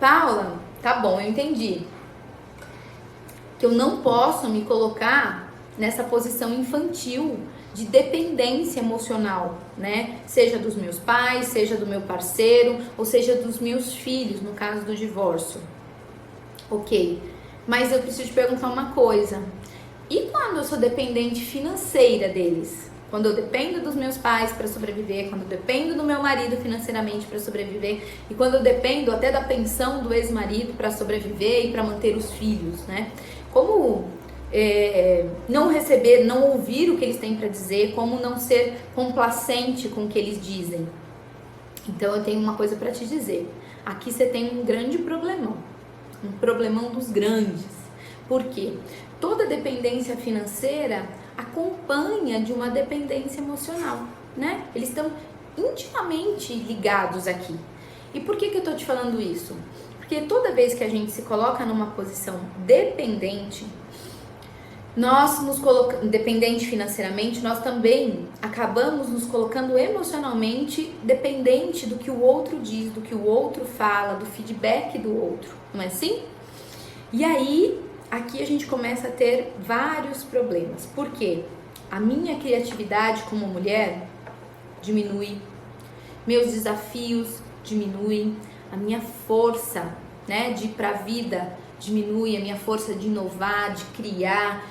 Paula, tá bom, eu entendi. Que eu não posso me colocar nessa posição infantil de dependência emocional, né? Seja dos meus pais, seja do meu parceiro, ou seja dos meus filhos, no caso do divórcio. Ok, mas eu preciso te perguntar uma coisa. E quando eu sou dependente financeira deles? Quando eu dependo dos meus pais para sobreviver, quando eu dependo do meu marido financeiramente para sobreviver, e quando eu dependo até da pensão do ex-marido para sobreviver e para manter os filhos, né? Como não receber, não ouvir o que eles têm para dizer, como não ser complacente com o que eles dizem. Então eu tenho uma coisa para te dizer. Aqui você tem um grande problemão, um problemão dos grandes. Por quê? Toda dependência financeira acompanha de uma dependência emocional, né? Eles estão intimamente ligados aqui. E por que eu tô te falando isso? Porque toda vez que a gente se coloca numa posição dependente, nós nos colocamos dependente financeiramente, nós também acabamos nos colocando emocionalmente dependente do que o outro diz, do que o outro fala, do feedback do outro, não é assim? E aí, aqui a gente começa a ter vários problemas. Por quê? A minha criatividade como mulher diminui, meus desafios diminuem, a minha força, né, de ir pra vida diminui, a minha força de inovar, de criar,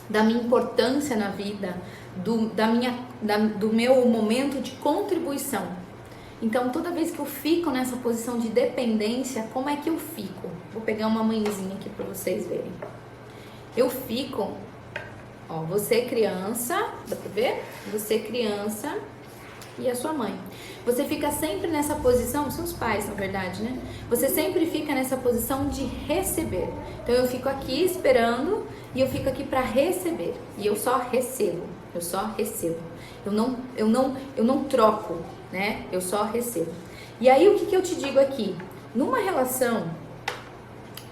da minha importância na vida, do meu momento de contribuição. Então, toda vez que eu fico nessa posição de dependência, como é que eu fico? Vou pegar uma mãezinha aqui para vocês verem. Eu fico, ó, você criança, dá pra ver? Você criança e a sua mãe. Você fica sempre nessa posição, seus pais, na verdade, né? Você sempre fica nessa posição de receber. Então eu fico aqui esperando e eu fico aqui para receber. E eu só recebo. Eu só recebo. Eu não troco, né? Eu só recebo. E aí o que eu te digo aqui? Numa relação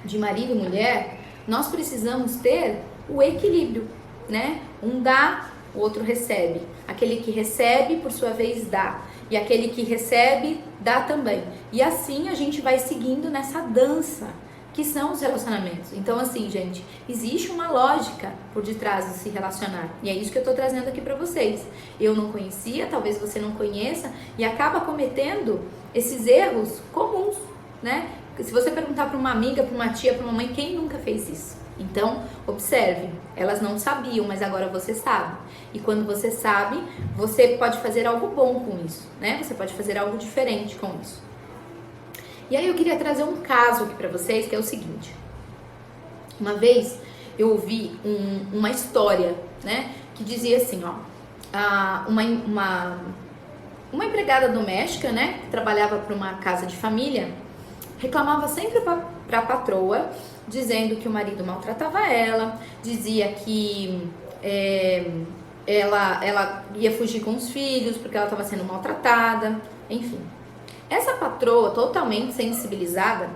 de marido e mulher, nós precisamos ter o equilíbrio, né? Um dá, o outro recebe. Aquele que recebe, por sua vez, dá. E aquele que recebe, dá também. E assim a gente vai seguindo nessa dança, que são os relacionamentos. Então, assim, gente, existe uma lógica por detrás de se relacionar. E é isso que eu tô trazendo aqui pra vocês. Eu não conhecia, talvez você não conheça, e acaba cometendo esses erros comuns, né? Se você perguntar pra uma amiga, pra uma tia, pra uma mãe, quem nunca fez isso? Então, observe, elas não sabiam, mas agora você sabe. E quando você sabe, você pode fazer algo bom com isso, né? Você pode fazer algo diferente com isso. E aí eu queria trazer um caso aqui pra vocês, que é o seguinte. Uma vez eu ouvi uma história, né? Que dizia assim, ó. Uma empregada doméstica, né? Que trabalhava para uma casa de família, reclamava sempre pra patroa, dizendo que o marido maltratava ela, dizia que ela ia fugir com os filhos porque ela estava sendo maltratada, enfim. Essa patroa, totalmente sensibilizada,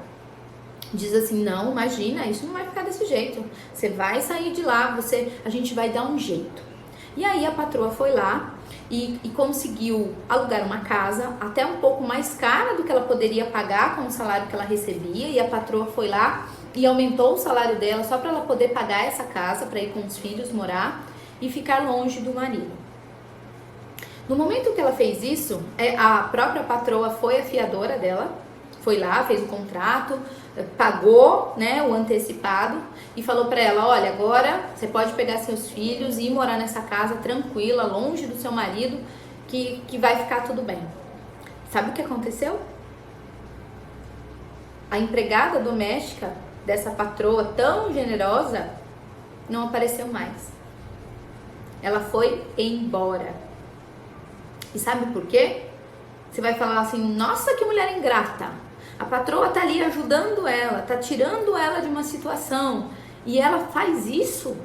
diz assim, não, imagina, isso não vai ficar desse jeito, você vai sair de lá, a gente vai dar um jeito. E aí a patroa foi lá e conseguiu alugar uma casa até um pouco mais cara do que ela poderia pagar com o salário que ela recebia, e a patroa foi lá e aumentou o salário dela só para ela poder pagar essa casa, para ir com os filhos morar e ficar longe do marido. No momento que ela fez isso, a própria patroa foi a fiadora dela, foi lá, fez o contrato, pagou, né, o antecipado e falou para ela, olha, agora você pode pegar seus filhos e ir morar nessa casa tranquila, longe do seu marido, que vai ficar tudo bem. Sabe o que aconteceu? A empregada doméstica dessa patroa tão generosa não apareceu mais. Ela foi embora. E sabe por quê? Você vai falar assim, nossa, que mulher ingrata. A patroa tá ali ajudando ela, tá tirando ela de uma situação e ela faz isso.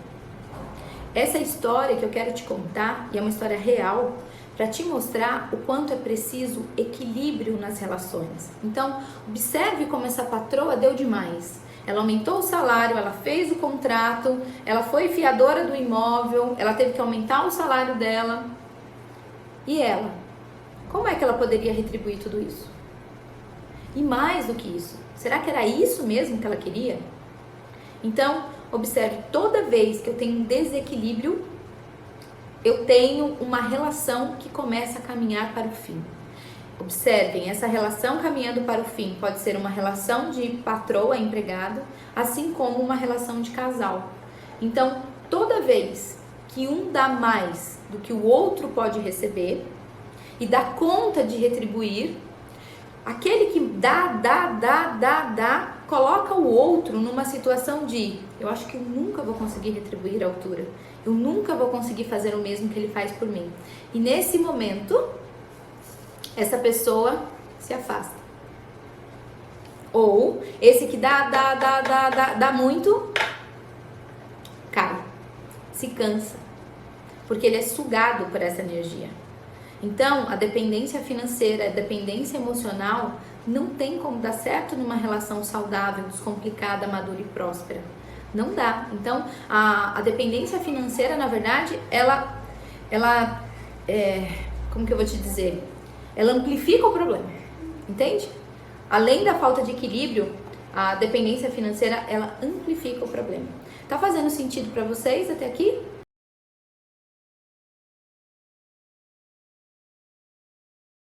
Essa história que eu quero te contar, e é uma história real, para te mostrar o quanto é preciso equilíbrio nas relações. Então, observe como essa patroa deu demais. Ela aumentou o salário, ela fez o contrato, ela foi fiadora do imóvel, ela teve que aumentar o salário dela. E ela? Como é que ela poderia retribuir tudo isso? E mais do que isso, será que era isso mesmo que ela queria? Então, observe, toda vez que eu tenho um desequilíbrio, eu tenho uma relação que começa a caminhar para o fim. Observem, essa relação caminhando para o fim pode ser uma relação de patroa-empregado, assim como uma relação de casal. Então, toda vez que um dá mais do que o outro pode receber e dá conta de retribuir, aquele que dá, coloca o outro numa situação de: eu acho que eu nunca vou conseguir retribuir à altura, eu nunca vou conseguir fazer o mesmo que ele faz por mim. E nesse momento, essa pessoa se afasta. Ou esse que dá muito, cai, se cansa, porque ele é sugado por essa energia. Então, a dependência financeira, a dependência emocional não tem como dar certo numa relação saudável, descomplicada, madura e próspera. Não dá. Então, a dependência financeira, na verdade, ela como que eu vou te dizer? Ela amplifica o problema, entende? Além da falta de equilíbrio, a dependência financeira, ela amplifica o problema. Tá fazendo sentido para vocês até aqui?